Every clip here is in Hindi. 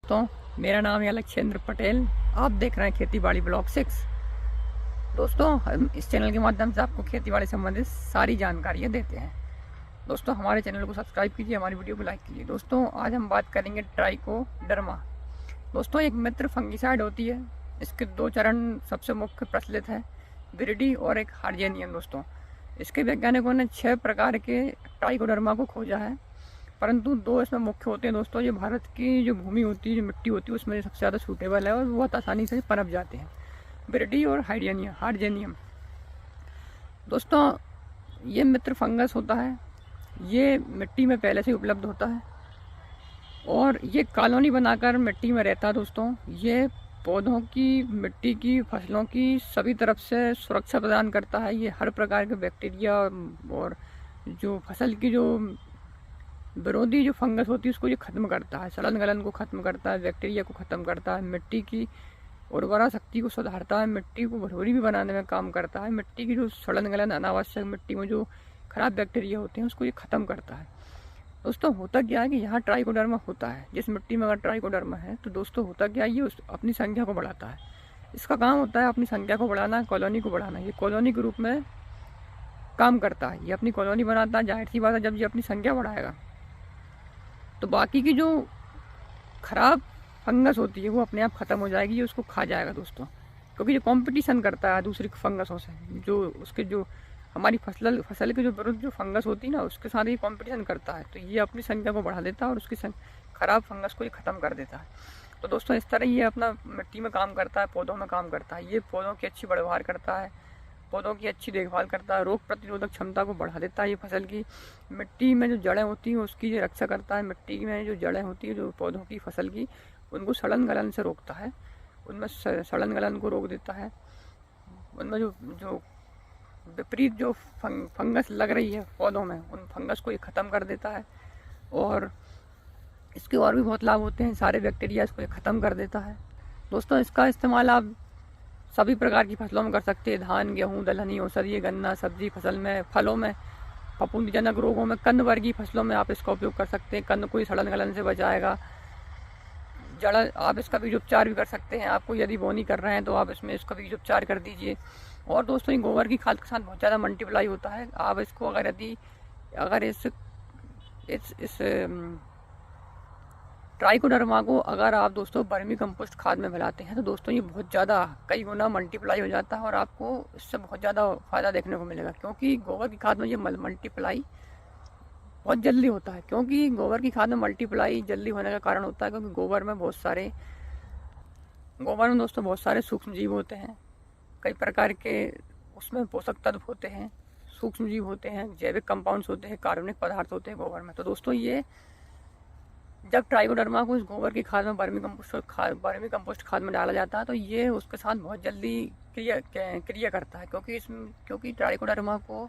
दोस्तों, मेरा नाम है लक्षेंद्र पटेल। आप देख रहे हैं खेती बाड़ी ब्लॉग 6। दोस्तों, हम इस चैनल के माध्यम से आपको खेती बाड़ी संबंधित सारी जानकारियाँ देते हैं। दोस्तों, हमारे चैनल को सब्सक्राइब कीजिए, हमारी वीडियो को लाइक कीजिए। दोस्तों, आज हम बात करेंगे ट्राइकोडर्मा। दोस्तों, एक मित्र फंगिसाइड होती है। इसके दो चरण सबसे मुख्य प्रचलित है, विरिडी और एक हार्जेनियम। दोस्तों, इसके वैज्ञानिकों ने 6 प्रकार के ट्राइकोडर्मा को खोजा है, परंतु 2 इसमें मुख्य होते हैं। दोस्तों, ये भारत की जो भूमि होती है, जो मिट्टी होती है, उसमें सबसे ज़्यादा सूटेबल है और बहुत आसानी से पनप जाते हैं, विरिडी और हार्जेनियम। दोस्तों, ये मित्र फंगस होता है, ये मिट्टी में पहले से उपलब्ध होता है और ये कॉलोनी बनाकर मिट्टी में रहता है। दोस्तों, ये पौधों की, मिट्टी की, फसलों की सभी तरफ से सुरक्षा प्रदान करता है। ये हर प्रकार के बैक्टीरिया और जो फसल की जो विरोधी जो फंगस होती है उसको ये ख़त्म करता है, सड़न गलन को ख़त्म करता है, बैक्टीरिया को ख़त्म करता है, मिट्टी की उर्वरा शक्ति को सुधारता है, मिट्टी को भुरभुरी भी बनाने में काम करता है, मिट्टी की जो सड़न गलन, अनावश्यक मिट्टी में जो खराब बैक्टीरिया होते हैं उसको ये ख़त्म करता है। दोस्तों, होता क्या है कि यहाँ ट्राइकोडर्मा होता है, जिस मिट्टी में अगर ट्राइकोडर्मा है तो दोस्तों होता क्या है, ये अपनी संख्या को बढ़ाता है। इसका काम होता है अपनी संख्या को बढ़ाना, कॉलोनी को बढ़ाना। ये कॉलोनी के रूप में काम करता है, ये अपनी कॉलोनी बनाता है। जाहिर सी बात है, जब ये अपनी संख्या बढ़ाएगा तो बाकी की जो खराब फंगस होती है वो अपने आप ख़त्म हो जाएगी, ये उसको खा जाएगा। दोस्तों, क्योंकि ये कंपटीशन करता है दूसरी फंगसों से, जो उसके जो हमारी फसल के जो विरुद्ध जो फंगस होती है ना, उसके साथ ये कंपटीशन करता है, तो ये अपनी संख्या को बढ़ा देता है और उसकी खराब फंगस को ये ख़त्म कर देता है। तो दोस्तों, इस तरह ये अपना मिट्टी में काम करता है, पौधों में काम करता है। ये पौधों की अच्छी बढ़वार करता है, पौधों की अच्छी देखभाल करता है, रोग प्रतिरोधक क्षमता को बढ़ा देता है। ये फसल की मिट्टी में जो जड़ें होती हैं उसकी ये रक्षा करता है। मिट्टी में जो जड़ें होती हैं जो पौधों की, फसल की, उनको सड़न गलन से रोकता है, उनमें सड़न गलन को रोक देता है। उनमें जो विपरीत जो फंगस लग रही है पौधों में, उन फंगस को ये ख़त्म कर देता है। और इसके और भी बहुत लाभ होते हैं, सारे बैक्टीरिया इसको ये ख़त्म कर देता है। दोस्तों, इसका इस्तेमाल आप सभी प्रकार की फसलों में कर सकते हैं, धान, गेहूँ, दलहनी, औषधीय, गन्ना, सब्जी फसल में, फलों में, फफूंदीजनक रोगों में, कंद वर्गीय फसलों में आप इसका उपयोग कर सकते हैं। कंद को सड़न गलन से बचाएगा। जड़ आप इसका बीज उपचार भी कर सकते हैं। आपको यदि बोनी कर रहे हैं तो आप इसमें इसका बीज उपचार कर दीजिए। और दोस्तों, ये गोबर की खाद के साथ बहुत ज़्यादा मल्टीप्लाई होता है। आप इसको अगर इस ट्राइकोडर्मा को अगर आप दोस्तों वर्मी कंपोस्ट खाद में मिलाते हैं तो दोस्तों ये बहुत ज़्यादा कई गुना मल्टीप्लाई हो जाता है और आपको इससे बहुत ज़्यादा फ़ायदा देखने को मिलेगा। क्योंकि गोबर की खाद में ये मल्टीप्लाई बहुत जल्दी होता है। क्योंकि गोबर की खाद में मल्टीप्लाई जल्दी होने का कारण होता है क्योंकि गोबर में दोस्तों बहुत सारे सूक्ष्म जीव होते हैं, कई प्रकार के उसमें पोषक तत्व होते हैं, सूक्ष्म जीव होते हैं, जैविक कंपाउंड्स होते हैं, कार्बनिक पदार्थ होते हैं गोबर में। तो दोस्तों, ये जब ट्राइकोडर्मा को इस गोबर की खाद में वर्मी कंपोस्ट खाद में डाला जाता है तो ये उसके साथ बहुत जल्दी क्रिया करता है। क्योंकि ट्राइकोडर्मा को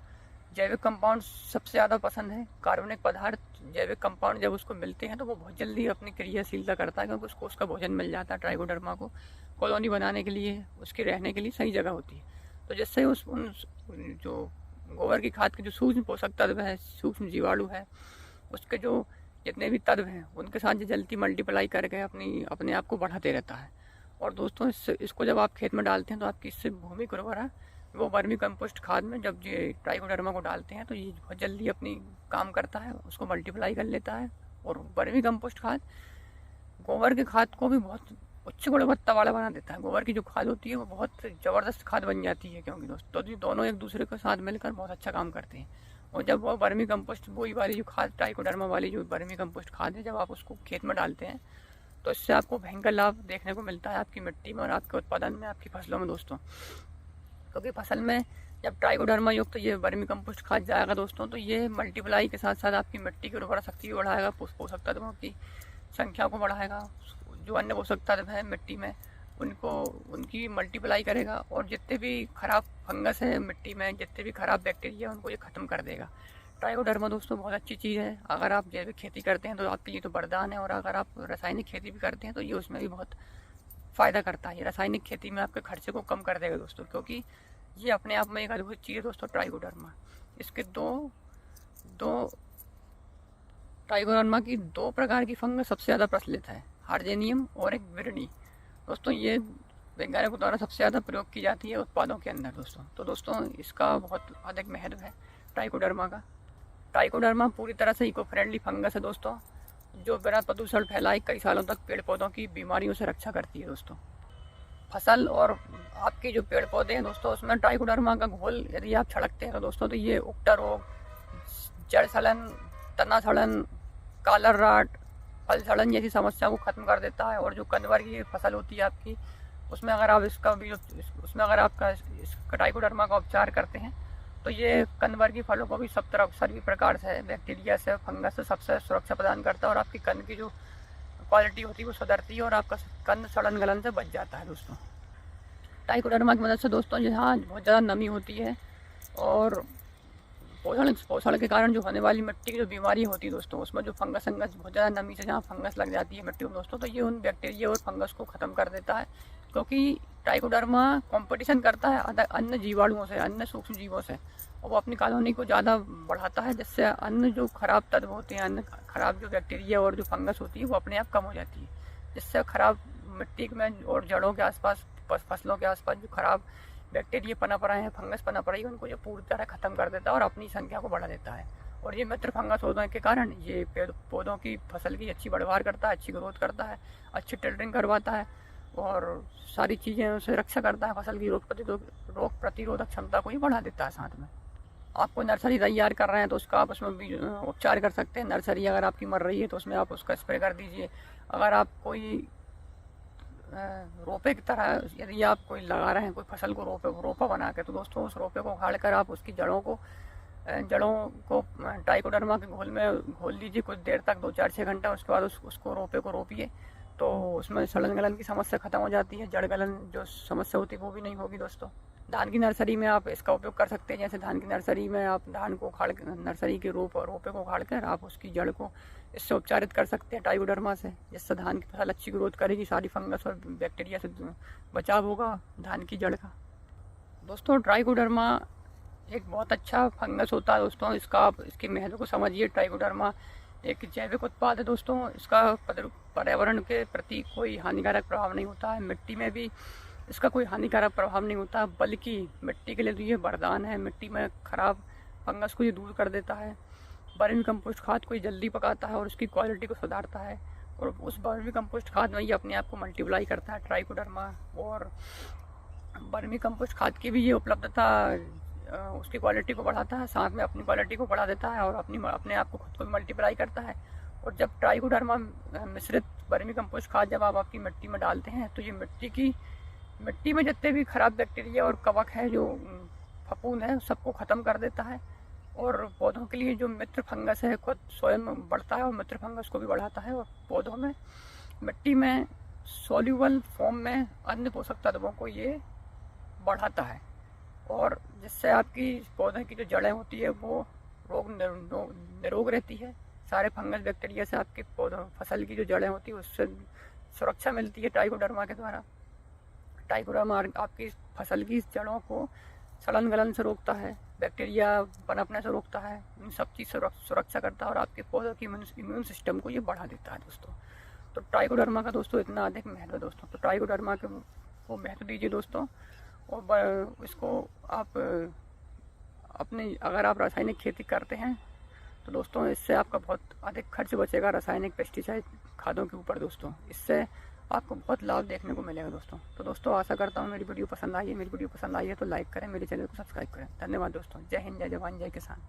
जैविक कंपाउंड सबसे ज़्यादा पसंद है। कार्बनिक पदार्थ, जैविक कंपाउंड जब उसको मिलते हैं तो वो बहुत जल्दी अपनी क्रियाशीलता करता है, क्योंकि उसको उसका भोजन मिल जाता है। ट्राइकोडर्मा को कॉलोनी बनाने के लिए, उसके रहने के लिए सही जगह होती है। तो जिससे उन जो गोबर की खाद के जो सूक्ष्म पोषक तत्व है, सूक्ष्म जीवाणु है, उसके जो जितने भी तत्व हैं उनके साथ जल्दी मल्टीप्लाई करके अपने आप को बढ़ाते रहता है। और दोस्तों, इसको जब आप खेत में डालते हैं तो आपकी इससे भूमि की उर्वरा वो वर्मी कंपोस्ट खाद में जब ये ट्राइकोडर्मा को डालते हैं तो ये बहुत जल्दी अपनी काम करता है, उसको मल्टीप्लाई कर लेता है। और वर्मी कंपोस्ट खाद गोबर की खाद को भी बहुत उच्च गुणवत्ता वाला बना देता है। गोबर की जो खाद होती है वो बहुत ज़बरदस्त खाद बन जाती है, क्योंकि दोस्तों ये दोनों एक दूसरे के साथ मिलकर बहुत अच्छा काम करते हैं। और जब वो वर्मी कंपोस्ट, वही वाली जो खाद, ट्राइकोडर्मा वाली जो वर्मी कंपोस्ट खाद है, जब आप उसको खेत में डालते हैं तो इससे आपको भयंकर लाभ देखने को मिलता है आपकी मिट्टी में और आपके उत्पादन में, आपकी फसलों में। दोस्तों, क्योंकि फसल में जब ट्राइकोडर्मा युक्त ये वर्मी कंपोस्ट खाद जाएगा दोस्तों, तो ये मल्टीप्लाई के साथ साथ आपकी मिट्टी की उर्वरा शक्ति भी बढ़ाएगा, पोषक तत्वों की संख्या को बढ़ाएगा, जो अन्य पोषक तत्व हैं मिट्टी में उनकी मल्टीप्लाई करेगा। और जितने भी खराब फंगस है मिट्टी में, जितने भी खराब बैक्टीरिया, उनको ये ख़त्म कर देगा। ट्राइकोडर्मा दोस्तों बहुत अच्छी चीज़ है। अगर आप जैविक खेती करते हैं तो आपके लिए तो वरदान है, और अगर आप रासायनिक खेती भी करते हैं तो ये उसमें भी बहुत फ़ायदा करता है। ये रासायनिक खेती में आपके खर्चे को कम कर देगा दोस्तों, क्योंकि ये अपने आप में एक अद्भुत चीज़ है दोस्तों ट्राइकोडर्मा। इसके ट्राइकोडर्मा की 2 प्रकार की फंगस सबसे ज़्यादा प्रचलित है, हार्जेनियम और एक विरणी। दोस्तों ये वैज्ञानिकों द्वारा सबसे ज़्यादा प्रयोग की जाती है उत्पादों के अंदर दोस्तों। तो दोस्तों इसका बहुत अधिक महत्व है ट्राइकोडर्मा का। ट्राइकोडर्मा पूरी तरह से इको फ्रेंडली फंगस है दोस्तों, जो बिना प्रदूषण फैलाए कई सालों तक पेड़ पौधों की बीमारियों से रक्षा करती है दोस्तों। फसल और आपके जो पेड़ पौधे हैं दोस्तों, उसमें ट्राइकोडर्मा का घोल यदि आप छिड़कते हैं तो दोस्तों तो ये उकटा रोग, जड़ सड़न, तना सड़न, कालर राट, फल सड़न जैसी समस्या को खत्म कर देता है। और जो कंदवर की फसल होती है आपकी, उसमें अगर आप उसमें अगर आपका इस ट्राइकोडर्मा का उपचार करते हैं तो ये कंदवर की फलों को भी सब तरह सभी प्रकार से बैक्टीरिया से, फंगस से सबसे सुरक्षा प्रदान करता है और आपकी कंद की जो क्वालिटी होती है वो सुधरती है और आपका कंद सड़न गलन से बच जाता है दोस्तों। ट्राइकोडर्मा की मदद से दोस्तों जहाँ बहुत ज़्यादा नमी होती है और पोषण के कारण जो होने वाली मिट्टी की जो बीमारी होती है दोस्तों, उसमें जो फंगस बहुत ज़्यादा नमी से जहाँ फंगस लग जाती है मिट्टी में दोस्तों, तो ये उन बैक्टीरिया और फंगस को ख़त्म कर देता है। क्योंकि ट्राइकोडर्मा कंपटीशन करता है अन्य जीवाणुओं से, अन्य सूक्ष्म जीवों से, और वो अपनी कॉलोनी को ज़्यादा बढ़ाता है, जिससे अन्य जो खराब तत्व होते हैं, अन्य खराब जो बैक्टीरिया और जो फंगस होती है वो अपने आप कम हो जाती है, जिससे खराब मिट्टी में और जड़ों के आसपास, फसलों के आसपास जो खराब बैक्टीरिया पनप रहे हैं, फंगस पनप रही है, उनको ये पूरी तरह ख़त्म कर देता है और अपनी संख्या को बढ़ा देता है। और ये मित्र फंगस होने के कारण ये पेड़ पौधों की फसल की अच्छी बढ़वार करता है, अच्छी ग्रोथ करता है, अच्छी टिल्टरिंग करवाता है और सारी चीज़ें से रक्षा करता है। फसल की रोग प्रतिरोधक क्षमता को ही बढ़ा देता है। साथ में आपको नर्सरी तैयार कर रहे हैं तो उसका आप उसमें भी उपचार कर सकते हैं। नर्सरी अगर आपकी मर रही है तो उसमें आप उसका स्प्रे कर दीजिए। अगर आप कोई रोपे की तरह यदि आप कोई लगा रहे हैं, कोई फसल को रोपा बना के, तो दोस्तों उस रोपे को उखाड़ कर आप उसकी जड़ों को ट्राइकोडर्मा के घोल में घोल लीजिए कुछ देर तक, 2-4-6 घंटा। उसके बाद उसको रोपे को रोपिए तो उसमें सड़न गलन की समस्या खत्म हो जाती है, जड़ गलन जो समस्या होती है वो भी नहीं होगी दोस्तों। धान की नर्सरी में आप इसका उपयोग कर सकते हैं। जैसे धान की नर्सरी में आप धान को उखाड़ कर, नर्सरी के रोपे को उखाड़ कर आप उसकी जड़ को इससे उपचारित कर सकते हैं ट्राइकोडर्मा से, जिससे धान की फसल अच्छी ग्रोथ करेगी, सारी फंगस और बैक्टीरिया से बचाव होगा धान की जड़ का। दोस्तों ट्राइकोडर्मा एक बहुत अच्छा फंगस होता है दोस्तों, इसके महत्व को समझिए। ट्राइकोडर्मा एक जैविक उत्पाद है दोस्तों, इसका पर्यावरण के प्रति कोई हानिकारक प्रभाव नहीं होता है, मिट्टी में भी इसका कोई हानिकारक प्रभाव नहीं होता, बल्कि मिट्टी के लिए तो ये वरदान है। मिट्टी में खराब फंगस को ये दूर कर देता है, वर्मी कंपोस्ट खाद को ये जल्दी पकाता है और उसकी क्वालिटी को सुधारता है, और उस वर्मी कंपोस्ट खाद में ये अपने आप को मल्टीप्लाई करता है ट्राइकोडर्मा। और वर्मी कंपोस्ट खाद की भी ये उपलब्धता उसकी क्वालिटी को बढ़ाता है, साथ में अपनी क्वालिटी को बढ़ा देता है और अपने आप को खुद को भी मल्टीप्लाई करता है। और जब ट्राइकोडर्मा मिश्रित वर्मी कंपोस्ट खाद जब आप आपकी मिट्टी में डालते हैं तो ये मिट्टी में जितने भी खराब बैक्टीरिया और कवक है, जो फफूंद है, सबको ख़त्म कर देता है। और पौधों के लिए जो मित्र फंगस है खुद स्वयं बढ़ता है और मित्र फंगस को भी बढ़ाता है, और पौधों में मिट्टी में सॉल्यूबल फॉर्म में अन्य पोषक तत्वों को ये बढ़ाता है, और जिससे आपकी पौधे की जो जड़ें होती है वो निरोग रहती है। सारे फंगस बैक्टीरिया से आपके पौधों फसल की जो जड़ें होती है उससे सुरक्षा मिलती है ट्राइकोडर्मा के द्वारा। ट्राइकोडर्मा आपकी फसल की जड़ों को सड़न गलन से रोकता है, बैक्टीरिया पनपने से रोकता है, इन सब चीज़ सुरक्षा करता है और आपके पौधों की इम्यून सिस्टम को ये बढ़ा देता है दोस्तों। तो ट्राइकोडर्मा का दोस्तों इतना अधिक महत्व है दोस्तों, तो ट्राइकोडर्मा को महत्व दीजिए दोस्तों। और इसको आप अगर आप रासायनिक खेती करते हैं तो दोस्तों इससे आपका बहुत अधिक खर्च बचेगा रासायनिक पेस्टिसाइड खादों के ऊपर दोस्तों, इससे आपको बहुत लाभ देखने को मिलेगा दोस्तों। तो दोस्तों आशा करता हूँ मेरी वीडियो पसंद आई है। मेरी वीडियो पसंद आई है तो लाइक करें, मेरे चैनल को सब्सक्राइब करें। धन्यवाद दोस्तों। जय हिंद, जय जवान, जय किसान।